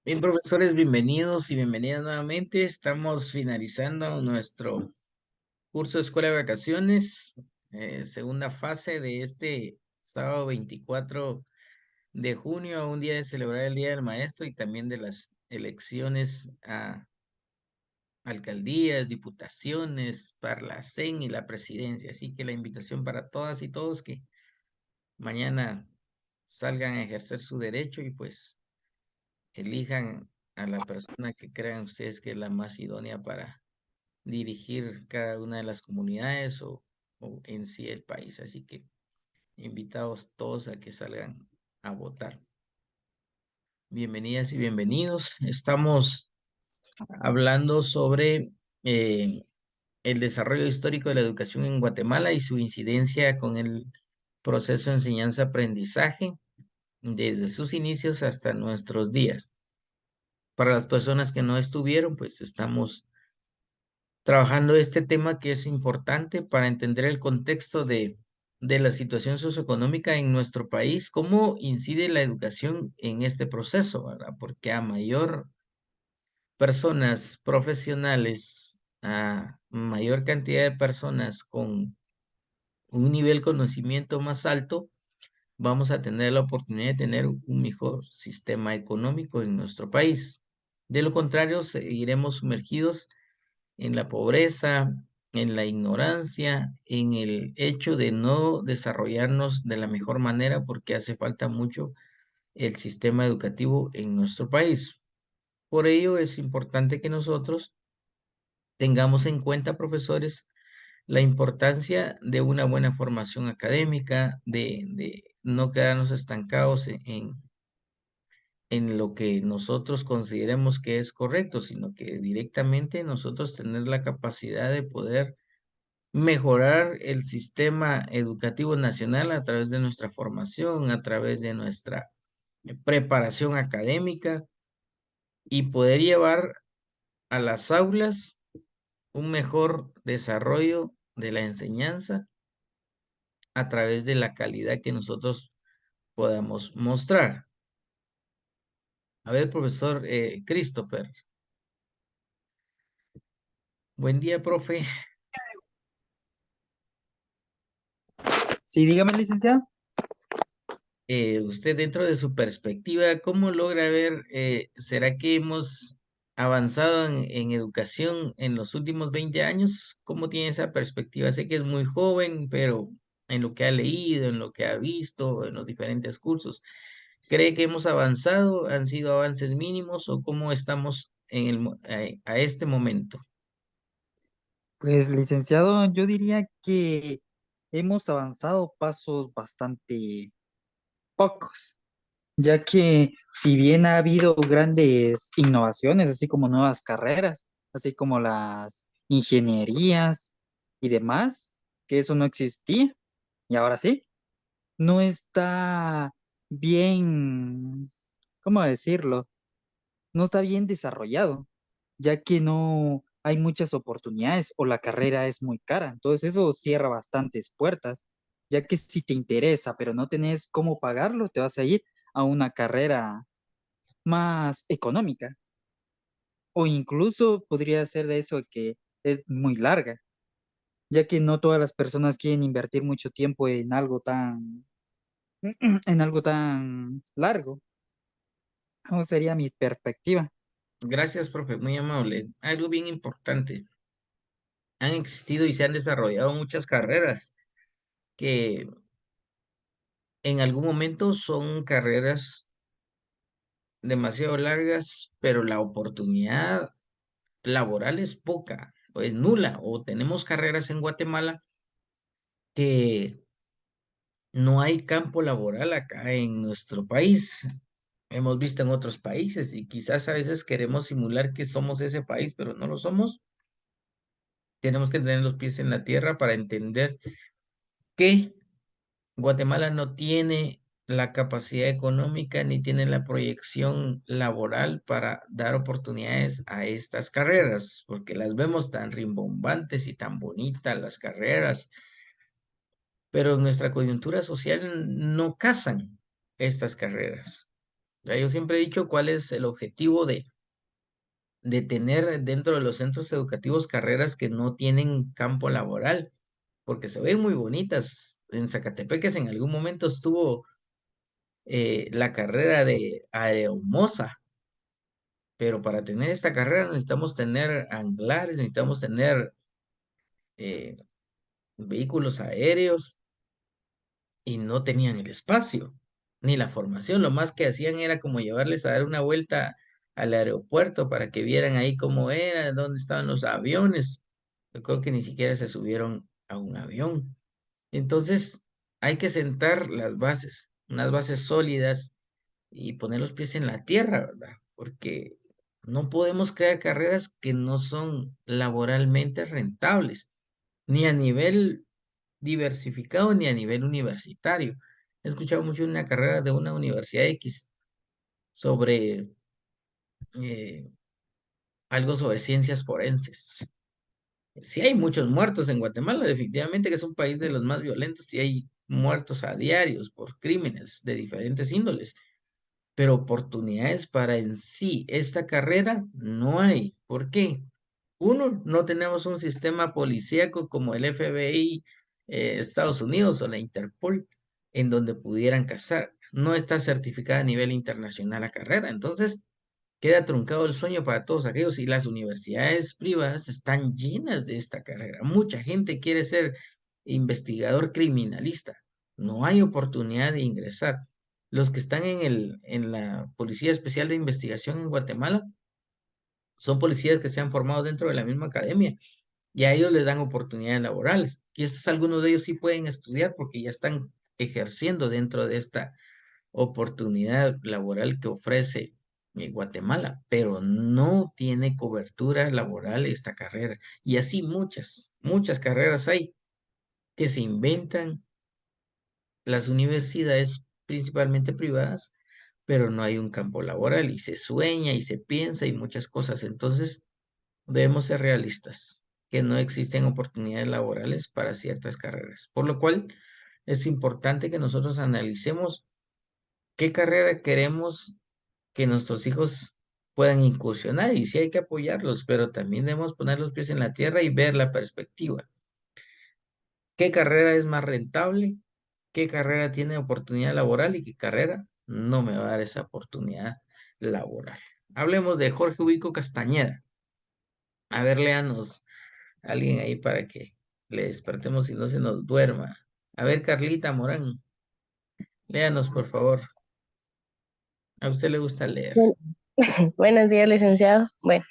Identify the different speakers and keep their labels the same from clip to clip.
Speaker 1: Bien, profesores, bienvenidos y bienvenidas nuevamente. Estamos finalizando nuestro curso de Escuela de Vacaciones, segunda fase de este sábado 24 de junio, un día de celebrar el Día del Maestro y también de las elecciones a alcaldías, diputaciones, Parlacén y la presidencia. Así que la invitación para todas y todos que mañana salgan a ejercer su derecho y pues elijan a la persona que crean ustedes que es la más idónea para dirigir cada una de las comunidades o en sí el país. Así que invitados todos a que salgan a votar. Bienvenidas y bienvenidos. Estamos hablando sobre el desarrollo histórico de la educación en Guatemala y su incidencia con el proceso de enseñanza-aprendizaje desde sus inicios hasta nuestros días. Para las personas que no estuvieron, pues estamos trabajando este tema que es importante para entender el contexto de la situación socioeconómica en nuestro país, cómo incide la educación en este proceso, ¿verdad? Porque a mayor personas profesionales, a mayor cantidad de personas con un nivel de conocimiento más alto, vamos a tener la oportunidad de tener un mejor sistema económico en nuestro país. De lo contrario, seguiremos sumergidos en la pobreza, en la ignorancia, en el hecho de no desarrollarnos de la mejor manera porque hace falta mucho el sistema educativo en nuestro país. Por ello es importante que nosotros tengamos en cuenta, profesores, la importancia de una buena formación académica, de no quedarnos estancados en lo que nosotros consideremos que es correcto, sino que directamente nosotros tener la capacidad de poder mejorar el sistema educativo nacional a través de nuestra formación, a través de nuestra preparación académica y poder llevar a las aulas un mejor desarrollo de la enseñanza a través de la calidad que nosotros podamos mostrar. A ver, profesor Christopher. Buen día, profe.
Speaker 2: Sí, dígame, licenciado.
Speaker 1: Usted dentro de su perspectiva, ¿cómo logra ver, será que hemos avanzado en educación en los últimos 20 años? ¿Cómo tiene esa perspectiva? Sé que es muy joven, pero en lo que ha leído, en lo que ha visto, en los diferentes cursos, ¿cree que hemos avanzado? ¿Han sido avances mínimos o cómo estamos a este momento?
Speaker 2: Pues, licenciado, yo diría que hemos avanzado pasos bastante pocos, ya que si bien ha habido grandes innovaciones, así como nuevas carreras, así como las ingenierías y demás, que eso no existía y ahora sí, no está bien, ¿cómo decirlo? No está bien desarrollado, ya que no hay muchas oportunidades o la carrera es muy cara. Entonces eso cierra bastantes puertas, ya que si te interesa, pero no tenés cómo pagarlo, te vas a ir a una carrera más económica o incluso podría ser de eso que es muy larga, ya que no todas las personas quieren invertir mucho tiempo en algo tan en algo tan largo. ¿Cómo sería mi perspectiva?
Speaker 1: Gracias, profe, muy amable. Algo bien importante. Han existido y se han desarrollado muchas carreras que en algún momento son carreras demasiado largas, pero la oportunidad laboral es poca, o es nula, o tenemos carreras en Guatemala que no hay campo laboral acá en nuestro país. Hemos visto en otros países y quizás a veces queremos simular que somos ese país, pero no lo somos. Tenemos que tener los pies en la tierra para entender que Guatemala no tiene la capacidad económica ni tiene la proyección laboral para dar oportunidades a estas carreras, porque las vemos tan rimbombantes y tan bonitas las carreras, pero en nuestra coyuntura social no casan estas carreras. Yo siempre he dicho cuál es el objetivo de tener dentro de los centros educativos carreras que no tienen campo laboral, porque se ven muy bonitas. En Zacatepeques en algún momento estuvo la carrera de aeromoza, pero para tener esta carrera necesitamos tener anglares, necesitamos tener eh, vehículos aéreos y no tenían el espacio ni la formación. Lo más que hacían era como llevarles a dar una vuelta al aeropuerto para que vieran ahí cómo era, dónde estaban los aviones. Yo creo que ni siquiera se subieron a un avión. Entonces, hay que sentar las bases, unas bases sólidas y poner los pies en la tierra, ¿verdad? Porque no podemos crear carreras que no son laboralmente rentables, ni a nivel diversificado ni a nivel universitario. He escuchado mucho una carrera de una universidad X sobre eh, algo sobre ciencias forenses. Sí hay muchos muertos en Guatemala, definitivamente que es un país de los más violentos y hay muertos a diarios por crímenes de diferentes índoles, pero oportunidades para en sí esta carrera no hay. ¿Por qué? Uno, no tenemos un sistema policíaco como el FBI, Estados Unidos o la Interpol, en donde pudieran cazar. No está certificada a nivel internacional la carrera. Entonces, queda truncado el sueño para todos aquellos y las universidades privadas están llenas de esta carrera. Mucha gente quiere ser investigador criminalista. No hay oportunidad de ingresar. Los que están en la Policía Especial de Investigación en Guatemala son policías que se han formado dentro de la misma academia y a ellos les dan oportunidades laborales. Y estos algunos de ellos sí pueden estudiar porque ya están ejerciendo dentro de esta oportunidad laboral que ofrece Guatemala, pero no tiene cobertura laboral esta carrera. Y así muchas carreras hay que se inventan las universidades, principalmente privadas, pero no hay un campo laboral y se sueña y se piensa y muchas cosas. Entonces, debemos ser realistas, que no existen oportunidades laborales para ciertas carreras, por lo cual es importante que nosotros analicemos qué carrera queremos que nuestros hijos puedan incursionar y sí hay que apoyarlos, pero también debemos poner los pies en la tierra y ver la perspectiva. ¿Qué carrera es más rentable? ¿Qué carrera tiene oportunidad laboral y qué carrera no me va a dar esa oportunidad laboral? Hablemos de Jorge Ubico Castañeda. A ver, léanos alguien ahí para que le despertemos y no se nos duerma. A ver, Carlita Morán, léanos por favor. A usted le gusta leer.
Speaker 3: Bu- Buenos días, licenciado. Bueno,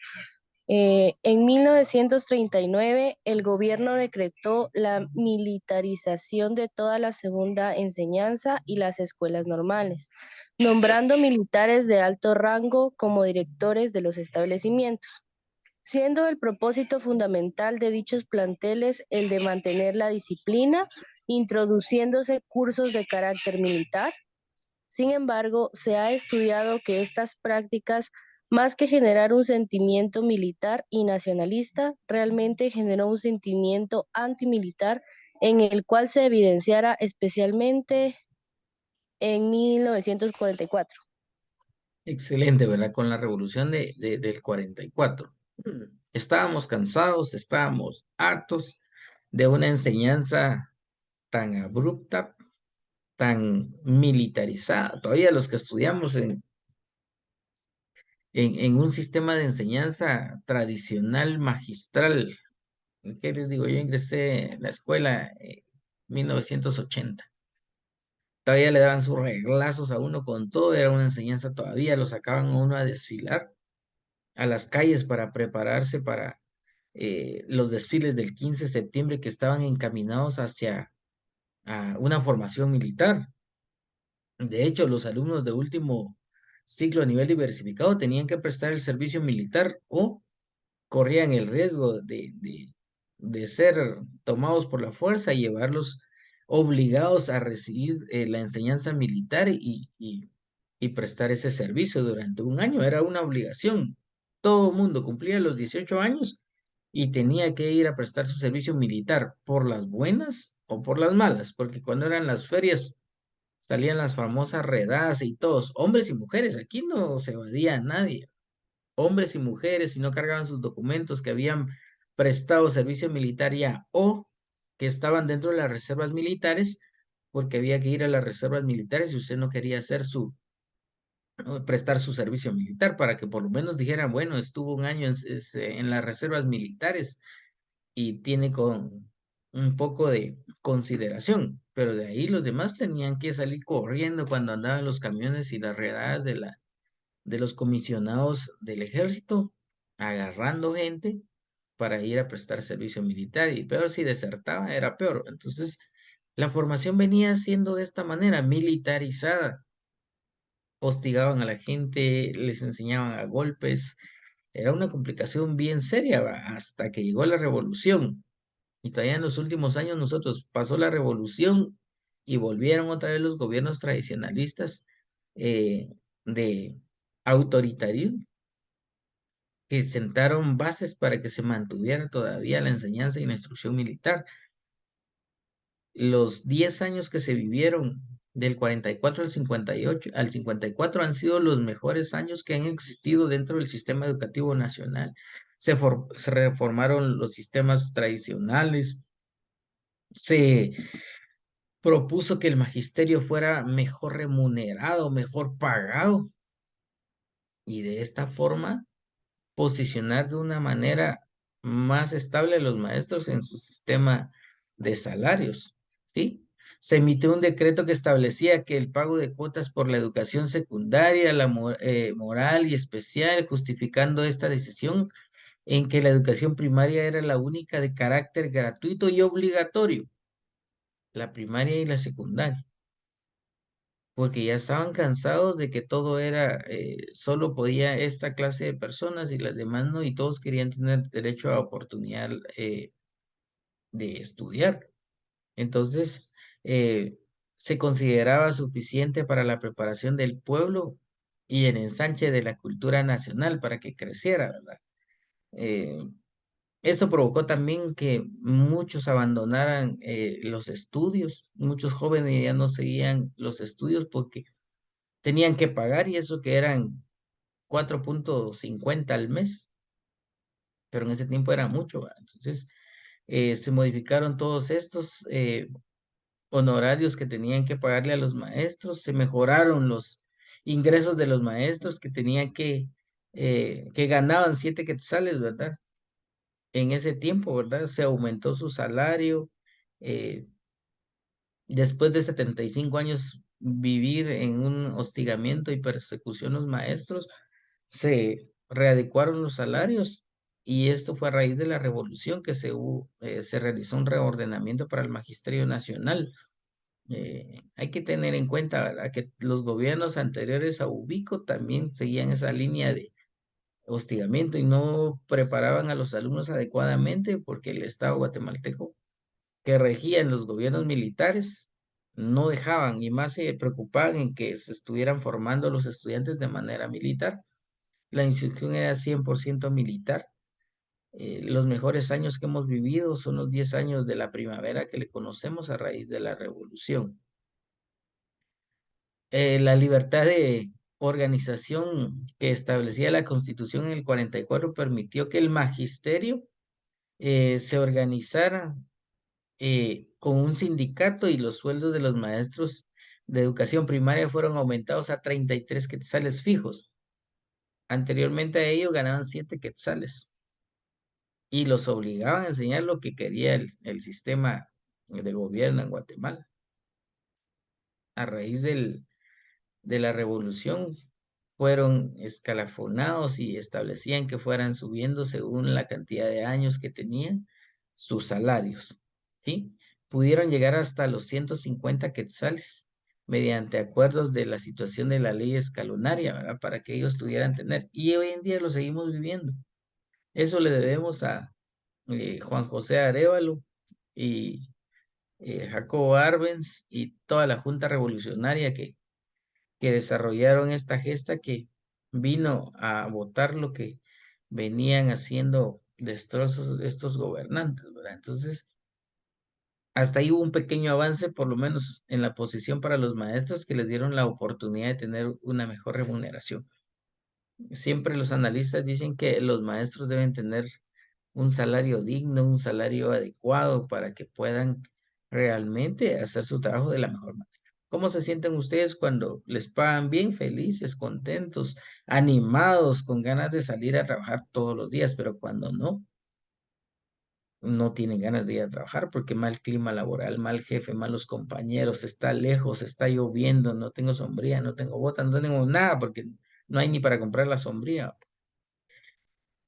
Speaker 3: en 1939 el gobierno decretó la militarización de toda la segunda enseñanza y las escuelas normales, nombrando militares de alto rango como directores de los establecimientos, siendo el propósito fundamental de dichos planteles el de mantener la disciplina, introduciéndose cursos de carácter militar. Sin embargo, se ha estudiado que estas prácticas, más que generar un sentimiento militar y nacionalista, realmente generó un sentimiento antimilitar en el cual se evidenciara especialmente en 1944.
Speaker 1: Excelente, ¿verdad? Con la revolución del 44. Estábamos cansados, estábamos hartos de una enseñanza tan abrupta, tan militarizada. Todavía los que estudiamos en un sistema de enseñanza tradicional, magistral, ¿qué les digo? Yo ingresé en la escuela en 1980. Todavía le daban sus reglazos a uno con todo, era una enseñanza todavía, lo sacaban a uno a desfilar a las calles para prepararse para los desfiles del 15 de septiembre que estaban encaminados hacia una formación militar. De hecho, los alumnos de último ciclo a nivel diversificado tenían que prestar el servicio militar o corrían el riesgo de ser tomados por la fuerza y llevarlos obligados a recibir la enseñanza militar y prestar ese servicio durante un año. Era una obligación. Todo el mundo cumplía los 18 años y tenía que ir a prestar su servicio militar por las buenas o por las malas, porque cuando eran las ferias salían las famosas redadas y todos, hombres y mujeres, aquí no se evadía a nadie, hombres y mujeres, si no cargaban sus documentos, que habían prestado servicio militar ya o que estaban dentro de las reservas militares, porque había que ir a las reservas militares si usted no quería hacer prestar su servicio militar, para que por lo menos dijeran, bueno, estuvo un año en las reservas militares y tiene con un poco de consideración, pero de ahí los demás tenían que salir corriendo cuando andaban los camiones y las redadas de los comisionados del ejército, agarrando gente para ir a prestar servicio militar, y peor si desertaba, era peor. Entonces, la formación venía siendo de esta manera, militarizada. Hostigaban a la gente, les enseñaban a golpes. Era una complicación bien seria, hasta que llegó la revolución. Y todavía en los últimos años nosotros pasó la revolución y volvieron otra vez los gobiernos tradicionalistas eh, de autoritarismo, que sentaron bases para que se mantuviera todavía la enseñanza y la instrucción militar. Los 10 años que se vivieron del 44 al 58, al 54 han sido los mejores años que han existido dentro del sistema educativo nacional. Se reformaron los sistemas tradicionales, se propuso que el magisterio fuera mejor remunerado, mejor pagado, y de esta forma posicionar de una manera más estable a los maestros en su sistema de salarios, ¿sí? Se emitió un decreto que establecía que el pago de cuotas por la educación secundaria, moral y especial, justificando esta decisión en que la educación primaria era la única de carácter gratuito y obligatorio, la primaria y la secundaria, porque ya estaban cansados de que todo era, solo podía esta clase de personas y las demás no, y todos querían tener derecho a oportunidad de estudiar. Entonces, se consideraba suficiente para la preparación del pueblo y el ensanche de la cultura nacional para que creciera, ¿verdad? Eh, Esto provocó también que muchos abandonaran los estudios, muchos jóvenes ya no seguían los estudios porque tenían que pagar, y eso que eran 4.50 al mes, pero en ese tiempo era mucho, ¿verdad? Entonces, se modificaron todos estos honorarios que tenían que pagarle a los maestros, se mejoraron los ingresos de los maestros que ganaban 7 quetzales, ¿verdad? En ese tiempo, ¿verdad? Se aumentó su salario. eh, Después de 75 años vivir en un hostigamiento y persecución los maestros, se readecuaron los salarios, y esto fue a raíz de la revolución que se realizó un reordenamiento para el Magisterio Nacional. Hay que tener en cuenta, ¿verdad?, que los gobiernos anteriores a Ubico también seguían esa línea de hostigamiento y no preparaban a los alumnos adecuadamente, porque el Estado guatemalteco, que regían los gobiernos militares, no dejaban, y más se preocupaban en que se estuvieran formando los estudiantes de manera militar. La instrucción era 100% militar. Los mejores años que hemos vivido son los 10 años de la primavera que le conocemos a raíz de la revolución. La libertad de organización que establecía la Constitución en el 44 permitió que el magisterio se organizara con un sindicato, y los sueldos de los maestros de educación primaria fueron aumentados a 33 quetzales fijos. Anteriormente a ello ganaban 7 quetzales y los obligaban a enseñar lo que quería el sistema de gobierno en Guatemala. A raíz de la revolución fueron escalafonados y establecían que fueran subiendo según la cantidad de años que tenían sus salarios, ¿sí? Pudieron llegar hasta los 150 quetzales mediante acuerdos de la situación de la ley escalonaria, ¿verdad? Para que ellos pudieran tener. Y hoy en día lo seguimos viviendo. Eso le debemos a Juan José Arévalo y Jacobo Arbenz y toda la Junta Revolucionaria que desarrollaron esta gesta, que vino a votar lo que venían haciendo destrozos estos gobernantes, ¿verdad? Entonces, hasta ahí hubo un pequeño avance, por lo menos en la posición para los maestros que les dieron la oportunidad de tener una mejor remuneración. Siempre los analistas dicen que los maestros deben tener un salario digno, un salario adecuado para que puedan realmente hacer su trabajo de la mejor manera. ¿Cómo se sienten ustedes cuando les pagan bien, felices, contentos, animados, con ganas de salir a trabajar todos los días, pero cuando no? No tienen ganas de ir a trabajar porque mal clima laboral, mal jefe, malos compañeros, está lejos, está lloviendo, no tengo sombría, no tengo botas, no tengo nada porque no hay ni para comprar la sombría.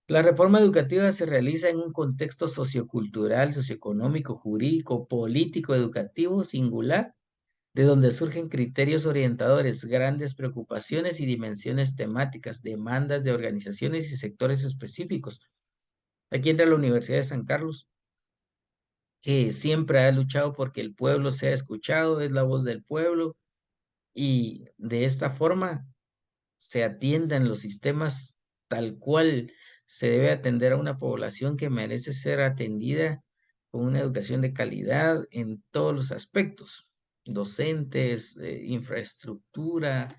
Speaker 1: La reforma educativa se realiza en un contexto sociocultural, socioeconómico, jurídico, político, educativo, singular, de donde surgen criterios orientadores, grandes preocupaciones y dimensiones temáticas, demandas de organizaciones y sectores específicos. Aquí entra la Universidad de San Carlos, que siempre ha luchado porque el pueblo sea escuchado, es la voz del pueblo, y de esta forma se atiendan los sistemas tal cual se debe atender a una población que merece ser atendida con una educación de calidad en todos los aspectos, docentes, infraestructura,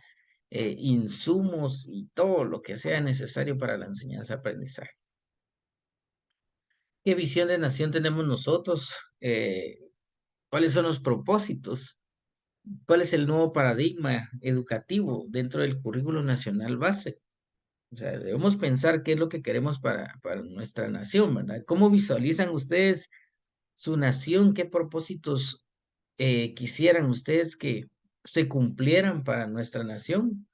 Speaker 1: insumos y todo lo que sea necesario para la enseñanza-aprendizaje. ¿Qué visión de nación tenemos nosotros? ¿Cuáles son los propósitos? ¿Cuál es el nuevo paradigma educativo dentro del currículo nacional base? O sea, debemos pensar qué es lo que queremos para nuestra nación, ¿verdad? ¿Cómo visualizan ustedes su nación? ¿Qué propósitos quisieran ustedes que se cumplieran para nuestra nación?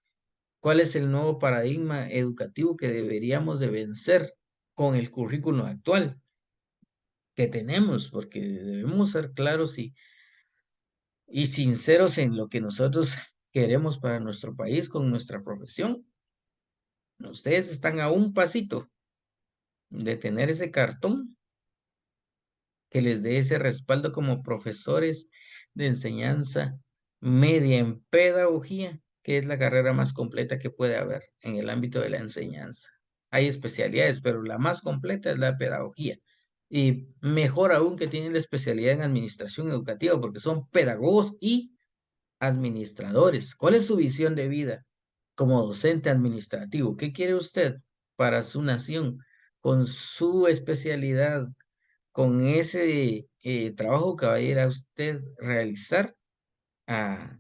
Speaker 1: ¿Cuál es el nuevo paradigma educativo que deberíamos de vencer con el currículo actual que tenemos? Porque debemos ser claros y sinceros en lo que nosotros queremos para nuestro país con nuestra profesión. Ustedes están a un pasito de tener ese cartón que les dé ese respaldo como profesores de enseñanza media en pedagogía, que es la carrera más completa que puede haber en el ámbito de la enseñanza. Hay especialidades, pero la más completa es la pedagogía. Y mejor aún que tienen la especialidad en administración educativa, porque son pedagogos y administradores. ¿Cuál es su visión de vida como docente administrativo? ¿Qué quiere usted para su nación con su especialidad, con ese trabajo que va a ir a usted realizar a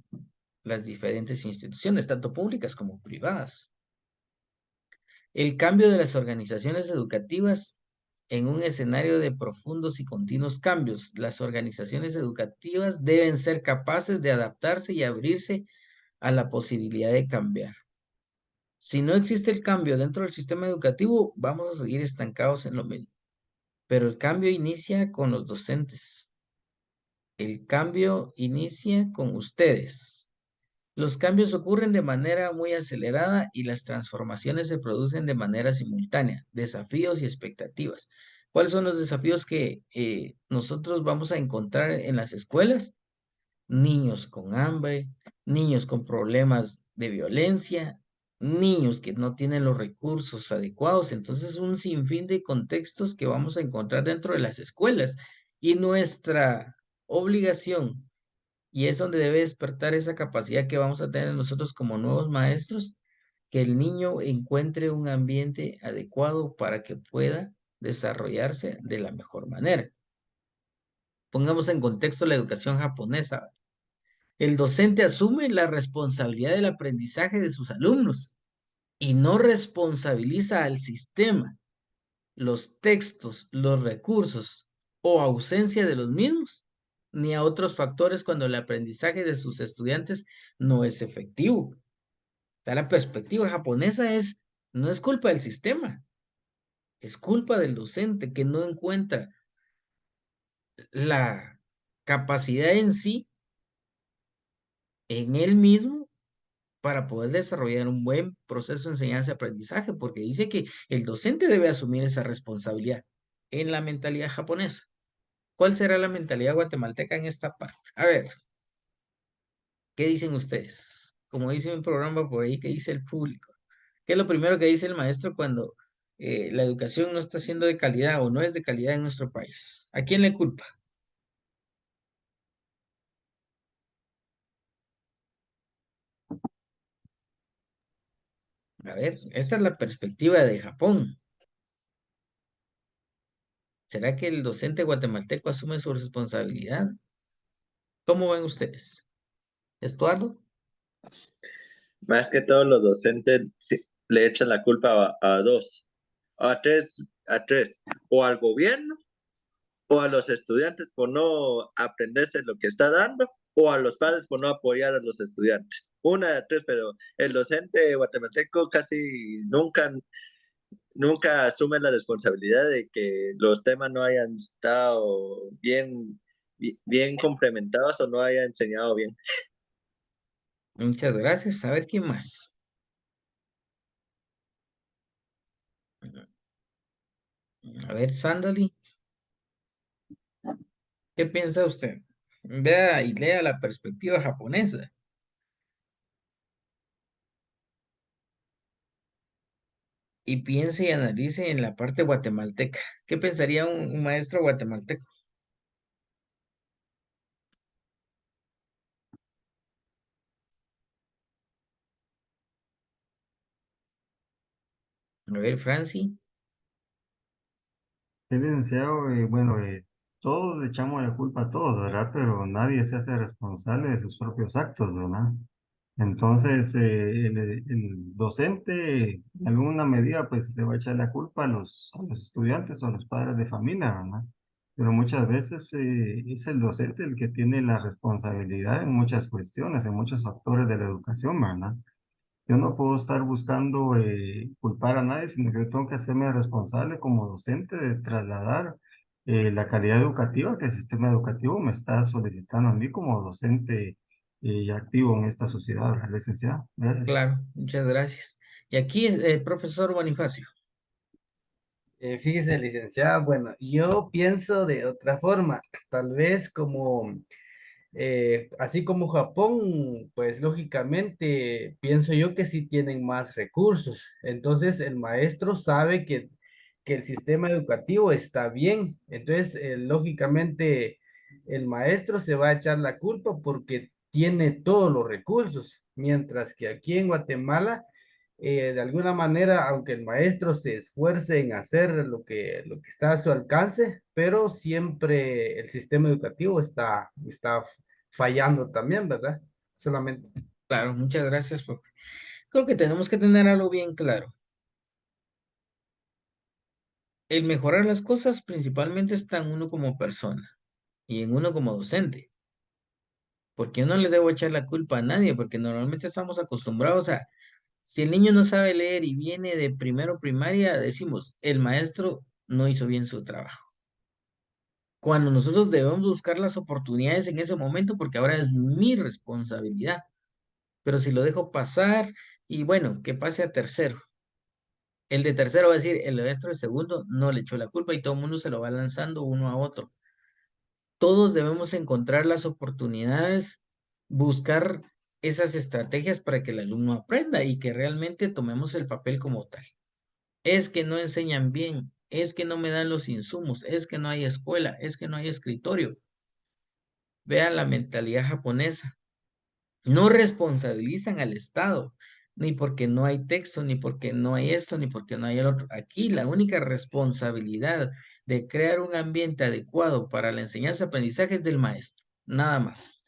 Speaker 1: las diferentes instituciones, tanto públicas como privadas? El cambio de las organizaciones educativas en un escenario de profundos y continuos cambios. Las organizaciones educativas deben ser capaces de adaptarse y abrirse a la posibilidad de cambiar. Si no existe el cambio dentro del sistema educativo, vamos a seguir estancados en lo mismo. Pero el cambio inicia con los docentes. El cambio inicia con ustedes. Los cambios ocurren de manera muy acelerada y las transformaciones se producen de manera simultánea. Desafíos y expectativas. ¿Cuáles son los desafíos que nosotros vamos a encontrar en las escuelas? Niños con hambre, niños con problemas de violencia, niños que no tienen los recursos adecuados. Entonces, un sinfín de contextos que vamos a encontrar dentro de las escuelas. Y nuestra obligación, y es donde debe despertar esa capacidad que vamos a tener nosotros como nuevos maestros, que el niño encuentre un ambiente adecuado para que pueda desarrollarse de la mejor manera. Pongamos en contexto la educación japonesa. El docente asume la responsabilidad del aprendizaje de sus alumnos y no responsabiliza al sistema, los textos, los recursos o ausencia de los mismos, ni a otros factores cuando el aprendizaje de sus estudiantes no es efectivo. La perspectiva japonesa no es culpa del sistema, es culpa del docente que no encuentra la capacidad en sí, en él mismo, para poder desarrollar un buen proceso de enseñanza-aprendizaje, porque dice que el docente debe asumir esa responsabilidad en la mentalidad japonesa. ¿Cuál será la mentalidad guatemalteca en esta parte? A ver, ¿qué dicen ustedes? Como dice un programa por ahí, ¿qué dice el público? ¿Qué es lo primero que dice el maestro cuando la educación no está siendo de calidad o no es de calidad en nuestro país? ¿A quién le culpa? A ver, esta es la perspectiva de Japón. ¿Será que el docente guatemalteco asume su responsabilidad? ¿Cómo ven ustedes? ¿Estuardo?
Speaker 4: Más que todos los docentes le echan la culpa a dos, a tres, o al gobierno, o a los estudiantes por no aprenderse lo que está dando, o a los padres por no apoyar a los estudiantes. Una de tres, pero el docente guatemalteco casi nunca asume la responsabilidad de que los temas no hayan estado bien complementados o no haya enseñado bien.
Speaker 1: Muchas gracias. A ver, ¿quién más? A ver, Sandali, ¿qué piensa usted? Vea y lea la perspectiva japonesa. Y piense y analice en la parte guatemalteca. ¿Qué pensaría un maestro guatemalteco? A ver, Franci.
Speaker 5: Sí, licenciado, bueno, todos le echamos la culpa a todos, ¿verdad? Pero nadie se hace responsable de sus propios actos, ¿verdad? Entonces, el docente, en alguna medida, pues se va a echar la culpa a los estudiantes o a los padres de familia, ¿verdad? Pero muchas veces es el docente el que tiene la responsabilidad en muchas cuestiones, en muchos factores de la educación, ¿verdad? Yo no puedo estar buscando culpar a nadie, sino que yo tengo que hacerme responsable como docente de trasladar la calidad educativa que el sistema educativo me está solicitando a mí como docente activo en esta sociedad, ¿verdad, licenciado? Gracias.
Speaker 1: Claro, muchas gracias. Y aquí, profesor Bonifacio.
Speaker 6: Fíjese, licenciada, bueno, yo pienso de otra forma, tal vez como, así como Japón, pues lógicamente pienso yo que sí tienen más recursos. Entonces el maestro sabe que el sistema educativo está bien. Entonces, lógicamente, el maestro se va a echar la culpa porque tiene todos los recursos, mientras que aquí en Guatemala de alguna manera, aunque el maestro se esfuerce en hacer lo que está a su alcance, pero siempre el sistema educativo está fallando también, ¿verdad? Solamente.
Speaker 1: Claro, muchas gracias. Creo que tenemos que tener algo bien claro. El mejorar las cosas principalmente está en uno como persona y en uno como docente. Porque yo no le debo echar la culpa a nadie, porque normalmente estamos acostumbrados a, si el niño no sabe leer y viene de primero primaria, decimos, el maestro no hizo bien su trabajo. Cuando nosotros debemos buscar las oportunidades en ese momento, porque ahora es mi responsabilidad. Pero si lo dejo pasar y bueno, que pase a tercero. El de tercero va a decir, el maestro de segundo no le echó la culpa y todo el mundo se lo va lanzando uno a otro. Todos debemos encontrar las oportunidades, buscar esas estrategias para que el alumno aprenda y que realmente tomemos el papel como tal. Es que no enseñan bien, es que no me dan los insumos, es que no hay escuela, es que no hay escritorio. Vean la mentalidad japonesa. No responsabilizan al Estado, ni porque no hay texto, ni porque no hay esto, ni porque no hay el otro. Aquí la única responsabilidad de crear un ambiente adecuado para la enseñanza-aprendizaje es del maestro, nada más.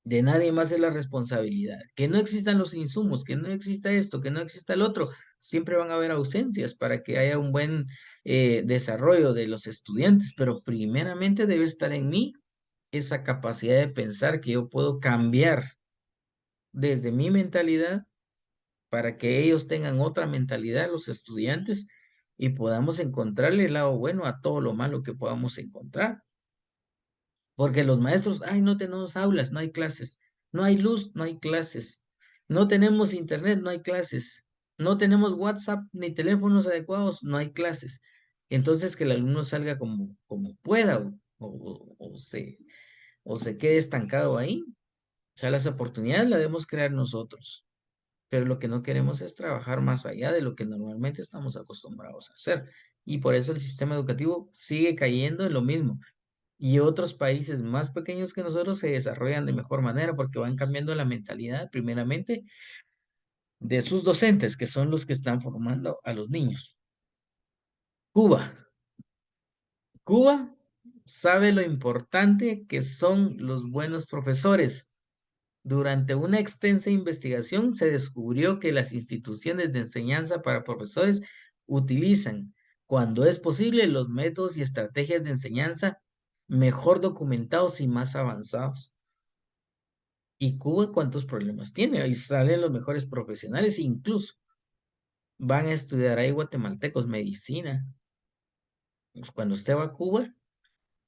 Speaker 1: De nadie más es la responsabilidad. Que no existan los insumos, que no exista esto, que no exista el otro. Siempre van a haber ausencias para que haya un buen desarrollo de los estudiantes, pero primeramente debe estar en mí esa capacidad de pensar que yo puedo cambiar desde mi mentalidad para que ellos tengan otra mentalidad, los estudiantes, y podamos encontrarle el lado bueno a todo lo malo que podamos encontrar. Porque los maestros, ay, no tenemos aulas, no hay clases, no hay luz, no hay clases, no tenemos internet, no hay clases, no tenemos WhatsApp ni teléfonos adecuados, no hay clases. Entonces que el alumno salga como pueda o se quede estancado ahí. O sea, las oportunidades las debemos crear nosotros, pero lo que no queremos es trabajar más allá de lo que normalmente estamos acostumbrados a hacer. Y por eso el sistema educativo sigue cayendo en lo mismo. Y otros países más pequeños que nosotros se desarrollan de mejor manera porque van cambiando la mentalidad, primeramente, de sus docentes, que son los que están formando a los niños. Cuba. Cuba sabe lo importante que son los buenos profesores. Durante una extensa investigación se descubrió que las instituciones de enseñanza para profesores utilizan, cuando es posible, los métodos y estrategias de enseñanza mejor documentados y más avanzados. ¿Y Cuba cuántos problemas tiene? Ahí salen los mejores profesionales, incluso van a estudiar ahí guatemaltecos medicina. Pues cuando usted va a Cuba,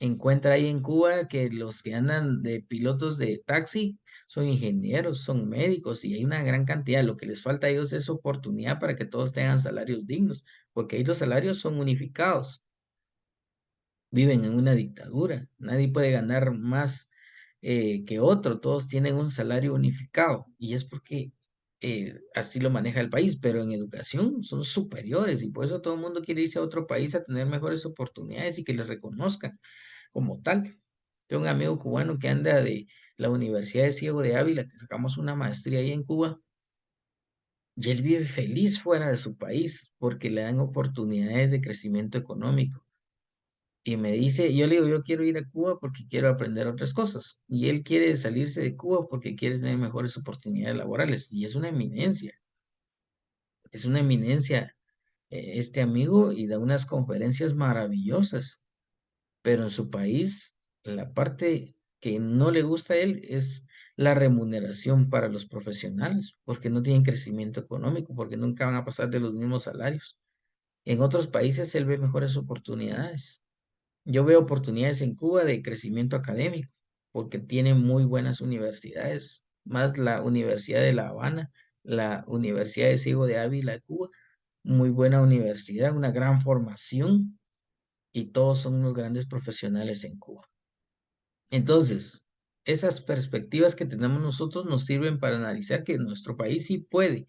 Speaker 1: encuentra ahí en Cuba que los que andan de pilotos de taxi son ingenieros, son médicos y hay una gran cantidad. Lo que les falta a ellos es oportunidad para que todos tengan salarios dignos, porque ahí los salarios son unificados. Viven en una dictadura. Nadie puede ganar más que otro. Todos tienen un salario unificado y es porque así lo maneja el país, pero en educación son superiores y por eso todo el mundo quiere irse a otro país a tener mejores oportunidades y que les reconozcan como tal. Tengo un amigo cubano que anda de la Universidad de Ciego de Ávila, que sacamos una maestría ahí en Cuba, y él vive feliz fuera de su país porque le dan oportunidades de crecimiento económico. Y me dice, yo le digo, yo quiero ir a Cuba porque quiero aprender otras cosas. Y él quiere salirse de Cuba porque quiere tener mejores oportunidades laborales. Y es una eminencia. Es una eminencia este amigo y da unas conferencias maravillosas. Pero en su país, la parte que no le gusta a él es la remuneración para los profesionales, porque no tienen crecimiento económico, porque nunca van a pasar de los mismos salarios. En otros países él ve mejores oportunidades. Yo veo oportunidades en Cuba de crecimiento académico, porque tiene muy buenas universidades, más la Universidad de La Habana, la Universidad de Ciego de Ávila de Cuba, muy buena universidad, una gran formación y todos son unos grandes profesionales en Cuba. Entonces, esas perspectivas que tenemos nosotros nos sirven para analizar que nuestro país sí puede.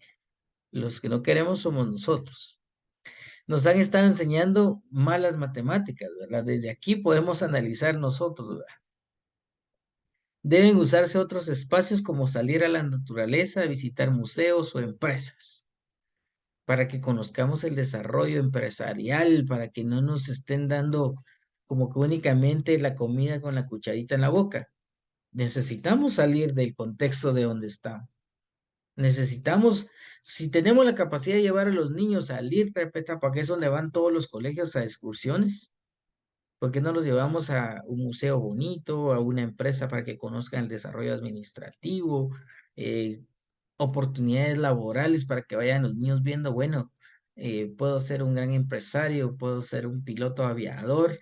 Speaker 1: Los que no queremos somos nosotros. Nos han estado enseñando malas matemáticas, ¿verdad? Desde aquí podemos analizar nosotros, ¿verdad? Deben usarse otros espacios como salir a la naturaleza, visitar museos o empresas, para que conozcamos el desarrollo empresarial, para que no nos estén dando como que únicamente la comida con la cucharita en la boca. Necesitamos salir del contexto de donde estamos. Necesitamos, si tenemos la capacidad de llevar a los niños a salir, repeta, para que es donde van todos los colegios a excursiones. ¿Por qué no los llevamos a un museo bonito, a una empresa para que conozcan el desarrollo administrativo, eh, oportunidades laborales para que vayan los niños viendo, bueno, puedo ser un gran empresario, puedo ser un piloto aviador,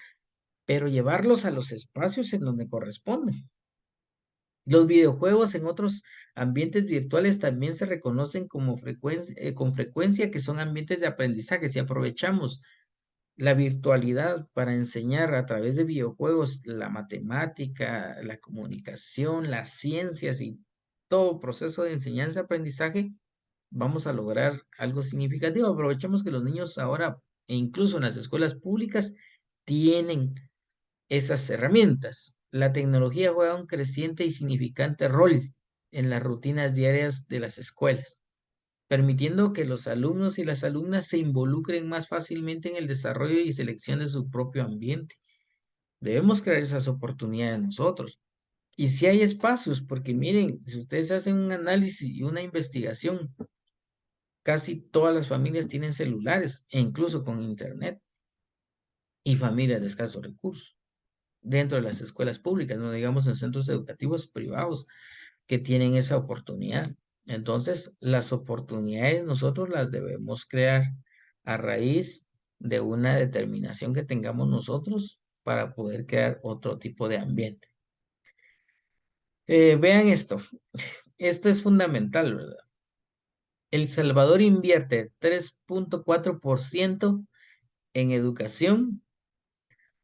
Speaker 1: pero llevarlos a los espacios en donde corresponden? Los videojuegos en otros ambientes virtuales también se reconocen como con frecuencia que son ambientes de aprendizaje. Si aprovechamos la virtualidad para enseñar a través de videojuegos la matemática, la comunicación, las ciencias y todo proceso de enseñanza-aprendizaje, vamos a lograr algo significativo. Aprovechemos que los niños ahora, e incluso en las escuelas públicas, tienen esas herramientas. La tecnología juega un creciente y significante rol en las rutinas diarias de las escuelas, permitiendo que los alumnos y las alumnas se involucren más fácilmente en el desarrollo y selección de su propio ambiente. Debemos crear esas oportunidades nosotros. Y si hay espacios, porque miren, si ustedes hacen un análisis y una investigación, casi todas las familias tienen celulares e incluso con internet y familias de escasos recursos dentro de las escuelas públicas, no digamos en centros educativos privados que tienen esa oportunidad. Entonces, las oportunidades nosotros las debemos crear a raíz de una determinación que tengamos nosotros para poder crear otro tipo de ambiente. Vean esto. Esto es fundamental, ¿verdad? El Salvador invierte 3.4% en educación,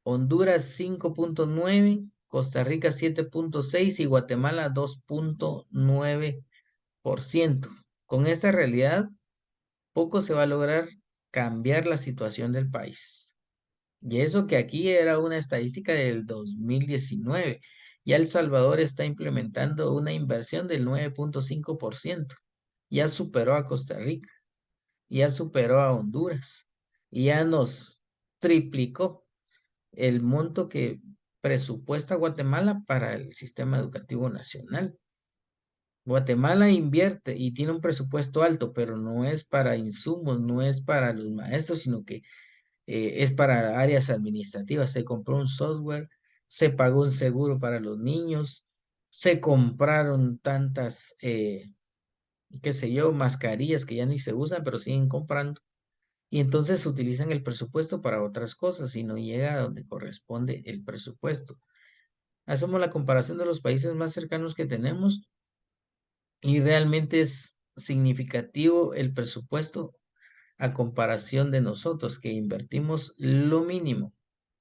Speaker 1: Honduras 5.9%, Costa Rica 7.6% y Guatemala 2.9%. Con esta realidad, poco se va a lograr cambiar la situación del país. Y eso que aquí era una estadística del 2019. Ya El Salvador está implementando una inversión del 9.5%. ya superó a Costa Rica, ya superó a Honduras y ya nos triplicó el monto que presupuesta Guatemala para el sistema educativo nacional. Guatemala invierte y tiene un presupuesto alto, pero no es para insumos, no es para los maestros, sino que es para áreas administrativas. Se compró un software, se pagó un seguro para los niños, se compraron tantas, qué sé yo, mascarillas que ya ni se usan, pero siguen comprando. Y entonces utilizan el presupuesto para otras cosas y no llega a donde corresponde el presupuesto. Hacemos la comparación de los países más cercanos que tenemos y realmente es significativo el presupuesto a comparación de nosotros, que invertimos lo mínimo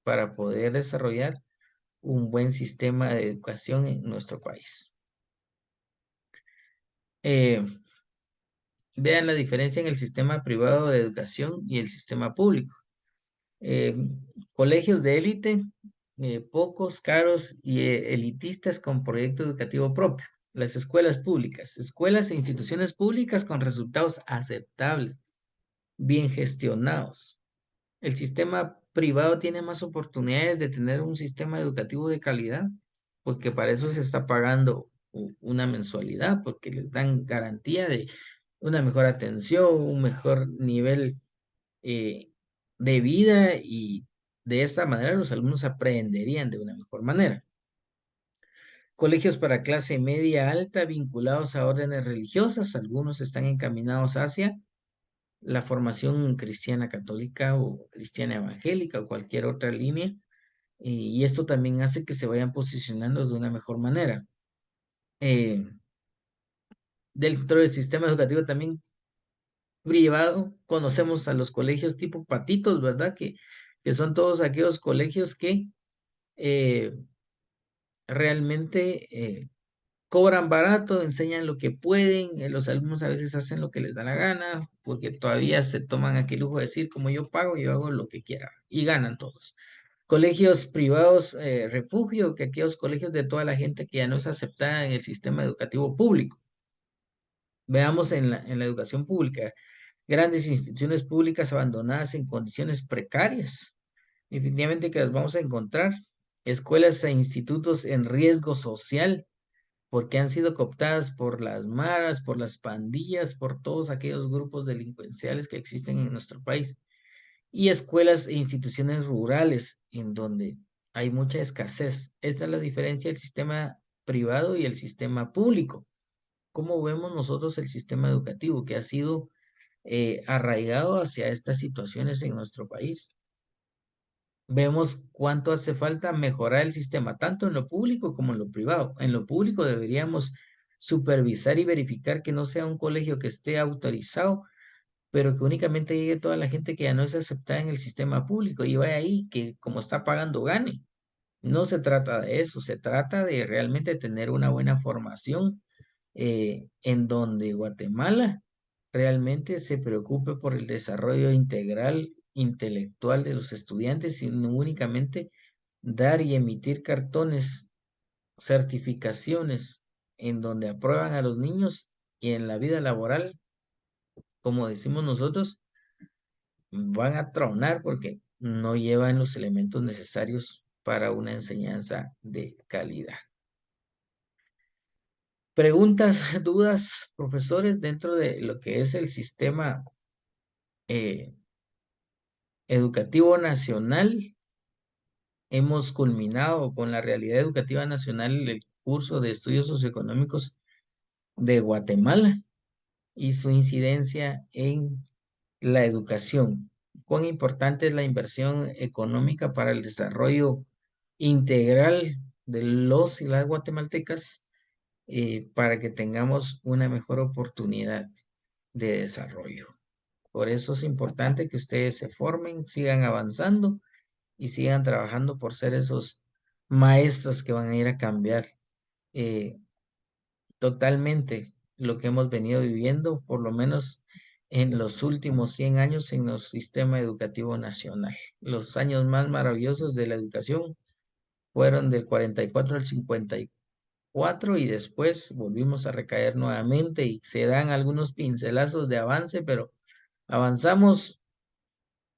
Speaker 1: para poder desarrollar un buen sistema de educación en nuestro país. Vean la diferencia en el sistema privado de educación y el sistema público. Colegios de élite, pocos, caros y elitistas con proyecto educativo propio. Las escuelas públicas, escuelas e instituciones públicas con resultados aceptables, bien gestionados. El sistema privado tiene más oportunidades de tener un sistema educativo de calidad, porque para eso se está pagando una mensualidad, porque les dan garantía de una mejor atención, un mejor nivel de vida y de esta manera los alumnos aprenderían de una mejor manera. Colegios para clase media alta vinculados a órdenes religiosas, algunos están encaminados hacia la formación cristiana católica o cristiana evangélica o cualquier otra línea, y esto también hace que se vayan posicionando de una mejor manera. Dentro del sistema educativo también privado, conocemos a los colegios tipo patitos, ¿verdad? Que son todos aquellos colegios que realmente cobran barato, enseñan lo que pueden, los alumnos a veces hacen lo que les da la gana, porque todavía se toman aquel lujo de decir, como yo pago, yo hago lo que quiera, y ganan todos. Colegios privados, refugio, que aquellos colegios de toda la gente que ya no es aceptada en el sistema educativo público. Veamos en la educación pública, grandes instituciones públicas abandonadas en condiciones precarias. Definitivamente que las vamos a encontrar. Escuelas e institutos en riesgo social, porque han sido cooptadas por las maras, por las pandillas, por todos aquellos grupos delincuenciales que existen en nuestro país. Y escuelas e instituciones rurales, en donde hay mucha escasez. Esta es la diferencia del sistema privado y el sistema público. ¿Cómo vemos nosotros el sistema educativo que ha sido arraigado hacia estas situaciones en nuestro país? Vemos cuánto hace falta mejorar el sistema, tanto en lo público como en lo privado. En lo público deberíamos supervisar y verificar que no sea un colegio que esté autorizado, pero que únicamente llegue toda la gente que ya no es aceptada en el sistema público y vaya ahí, que como está pagando, gane. No se trata de eso, se trata de realmente tener una buena formación en donde Guatemala realmente se preocupe por el desarrollo integral intelectual de los estudiantes y no únicamente dar y emitir cartones, certificaciones en donde aprueban a los niños y en la vida laboral, como decimos nosotros, van a tronar porque no llevan los elementos necesarios para una enseñanza de calidad. Preguntas, dudas, profesores, dentro de lo que es el sistema educativo nacional. Hemos culminado con la realidad educativa nacional el curso de estudios socioeconómicos de Guatemala y su incidencia en la educación. Cuán importante es la inversión económica para el desarrollo integral de los y las guatemaltecas para que tengamos una mejor oportunidad de desarrollo. Por eso es importante que ustedes se formen, sigan avanzando y sigan trabajando por ser esos maestros que van a ir a cambiar totalmente lo que hemos venido viviendo, por lo menos en los últimos 100 años en nuestro sistema educativo nacional. Los años más maravillosos de la educación fueron del 44 al 54 4 y después volvimos a recaer nuevamente y se dan algunos pincelazos de avance, pero avanzamos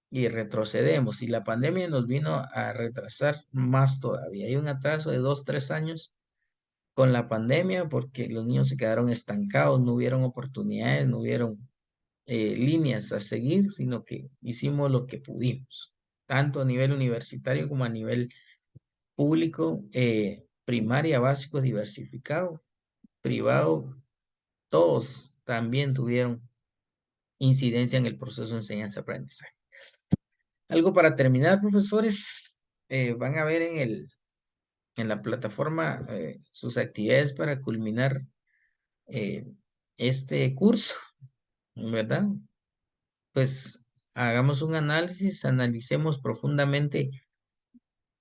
Speaker 1: y retrocedemos. Y la pandemia nos vino a retrasar más todavía. Hay un atraso de 2, 3 años con la pandemia porque los niños se quedaron estancados, no hubieron oportunidades, no hubieron líneas a seguir, sino que hicimos lo que pudimos, tanto a nivel universitario como a nivel público, primaria, básico, diversificado, privado, todos también tuvieron incidencia en el proceso de enseñanza-aprendizaje. Algo para terminar, profesores, van a ver en la plataforma sus actividades para culminar este curso, ¿verdad? Pues hagamos un análisis, analicemos profundamente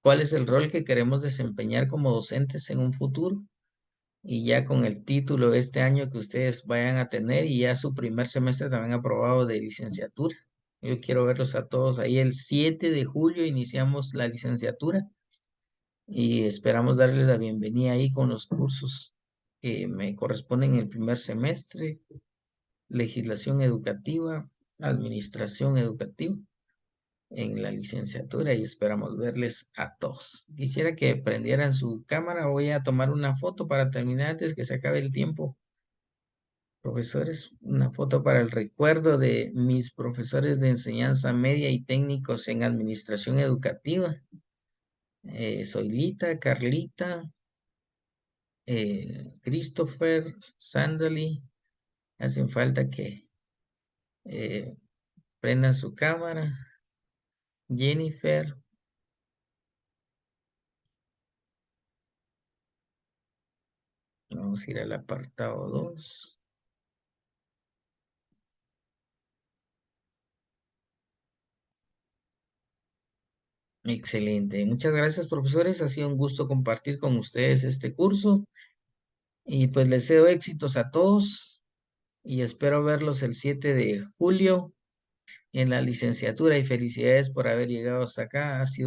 Speaker 1: cuál es el rol que queremos desempeñar como docentes en un futuro y ya con el título de este año que ustedes vayan a tener y ya su primer semestre también aprobado de licenciatura. Yo quiero verlos a todos ahí el 7 de julio iniciamos la licenciatura y esperamos darles la bienvenida ahí con los cursos que me corresponden en el primer semestre, legislación educativa, administración educativa en la licenciatura y esperamos verles a todos. Quisiera que prendieran su cámara. Voy a tomar una foto para terminar antes que se acabe el tiempo. Profesores, una foto para el recuerdo de mis profesores de enseñanza media y técnicos en administración educativa. Soylita, Carlita, Christopher, Sandali. Hacen falta que prendan su cámara. Jennifer. Vamos a ir al apartado 2. Excelente. Muchas gracias, profesores. Ha sido un gusto compartir con ustedes este curso. Y pues les deseo éxitos a todos. Y espero verlos el 7 de julio en la licenciatura. Y felicidades por haber llegado hasta acá. Ha sido